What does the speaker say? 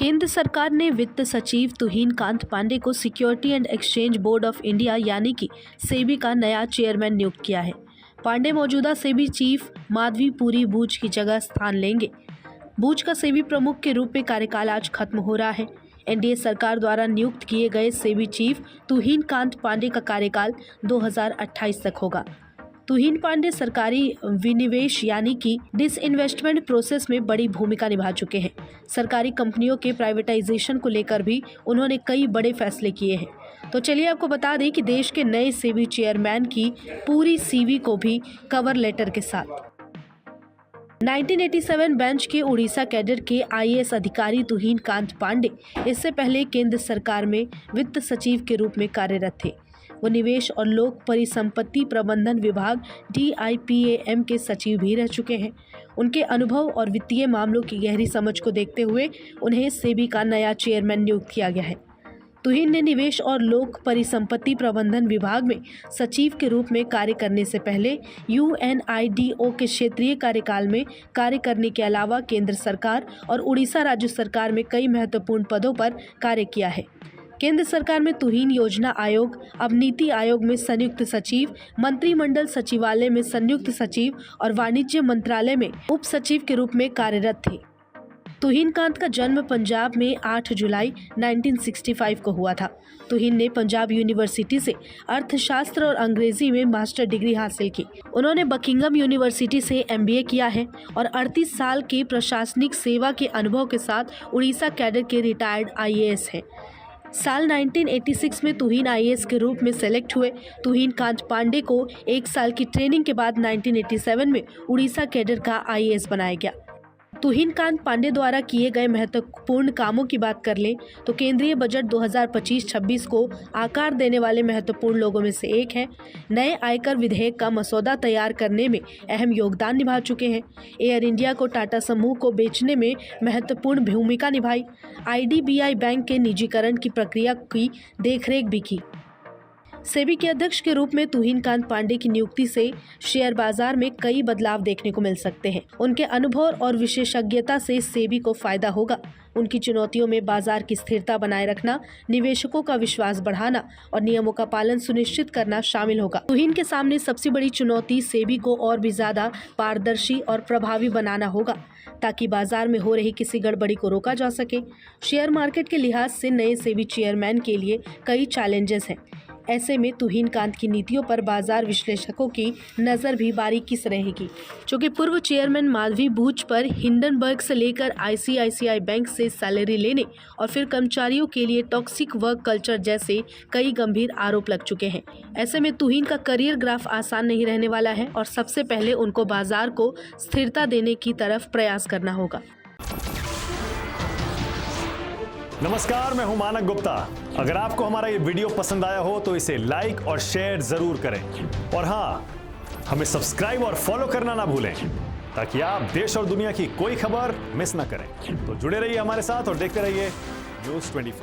केंद्र सरकार ने वित्त सचिव तुहिन कांत पांडे को security and exchange board of India यानी कि सेबी का नया चेयरमैन नियुक्त किया है। पांडे मौजूदा सेबी चीफ माधवी पुरी बूच की जगह स्थान लेंगे। बूच का सेबी प्रमुख के रूप में कार्यकाल आज खत्म हो रहा है। एनडीए सरकार द्वारा नियुक्त किए गए सेबी चीफ तुहिन कांत पांडे का कार्यकाल 2028 तक होगा। तुहिन पांडे सरकारी विनिवेश यानी कि डिसइन्वेस्टमेंट प्रोसेस में बड़ी भूमिका निभा चुके हैं। सरकारी कंपनियों के प्राइवेटाइजेशन को लेकर भी उन्होंने कई बड़े फैसले किए हैं। तो चलिए आपको बता दें कि देश के नए सेबी चेयरमैन की पूरी सीवी को भी कवर लेटर के साथ 1987 बेंच के उड़ीसा कैडर के आईएएस अधिकारी तुहिन कांत पांडे इससे पहले केंद्र सरकार में वित्त सचिव के रूप में कार्यरत थे। वो निवेश और लोक परिसंपत्ति प्रबंधन विभाग DIPAM के सचिव भी रह चुके हैं। उनके अनुभव और वित्तीय मामलों की गहरी समझ को देखते हुए उन्हें सेबी का नया चेयरमैन नियुक्त किया गया है। तुहिन ने निवेश और लोक परिसंपत्ति प्रबंधन विभाग में सचिव के रूप में कार्य करने से पहले UNIDO के क्षेत्रीय कार्यकाल में कार्य करने के अलावा केंद्र सरकार और उड़ीसा राज्य सरकार में कई महत्वपूर्ण पदों पर कार्य किया है। केंद्र सरकार में तुहिन योजना आयोग, अब नीति आयोग में संयुक्त सचिव, मंत्रिमंडल सचिवालय में संयुक्त सचिव और वाणिज्य मंत्रालय में उप सचिव के रूप में कार्यरत थे। तुहिन कांत का जन्म पंजाब में 8 जुलाई 1965 को हुआ था। तुहिन ने पंजाब यूनिवर्सिटी से अर्थशास्त्र और अंग्रेजी में मास्टर डिग्री हासिल की। उन्होंने बकिंघम यूनिवर्सिटी से MBA किया है और 38 साल की प्रशासनिक सेवा के अनुभव के साथ उड़ीसा कैडर के रिटायर्ड IAS हैं। साल 1986 में तुहिन IAS के रूप में सेलेक्ट हुए। तुहिन कांत पांडे को 1 साल की ट्रेनिंग के बाद 1987 में उड़ीसा कैडर का IAS बनाया गया। तुहिन कांत पांडे द्वारा किए गए महत्वपूर्ण कामों की बात कर लें तो केंद्रीय बजट 2025-26 को आकार देने वाले महत्वपूर्ण लोगों में से एक है। नए आयकर विधेयक का मसौदा तैयार करने में अहम योगदान निभा चुके हैं। एयर इंडिया को टाटा समूह को बेचने में महत्वपूर्ण भूमिका निभाई। IDBI बैंक के निजीकरण की प्रक्रिया की देखरेख भी की। सेबी के अध्यक्ष के रूप में तुहिन कांत पांडे की नियुक्ति से शेयर बाजार में कई बदलाव देखने को मिल सकते हैं। उनके अनुभव और विशेषज्ञता से सेबी को फायदा होगा। उनकी चुनौतियों में बाजार की स्थिरता बनाए रखना, निवेशकों का विश्वास बढ़ाना और नियमों का पालन सुनिश्चित करना शामिल होगा। तुहिन के सामने सबसे बड़ी चुनौती सेबी को और भी ज्यादा पारदर्शी और प्रभावी बनाना होगा ताकि बाजार में हो रही किसी गड़बड़ी को रोका जा सके। शेयर मार्केट के लिहाज से नए सेबी चेयरमैन के लिए कई चैलेंजेस हैं। ऐसे में तुहिन कांत की नीतियों पर बाजार विश्लेषकों की नज़र भी बारीकी से रहेगी। चूँकि पूर्व चेयरमैन माधवी बूच पर हिंडनबर्ग से लेकर ICICI बैंक से सैलरी लेने और फिर कर्मचारियों के लिए टॉक्सिक वर्क कल्चर जैसे कई गंभीर आरोप लग चुके हैं। ऐसे में तुहिन का करियर ग्राफ आसान नहीं रहने वाला है और सबसे पहले उनको बाजार को स्थिरता देने की तरफ प्रयास करना होगा। नमस्कार, मैं हूं मानक गुप्ता। अगर आपको हमारा ये वीडियो पसंद आया हो तो इसे लाइक और शेयर जरूर करें और हाँ, हमें सब्सक्राइब और फॉलो करना ना भूलें ताकि आप देश और दुनिया की कोई खबर मिस ना करें। तो जुड़े रहिए हमारे साथ और देखते रहिए News 24।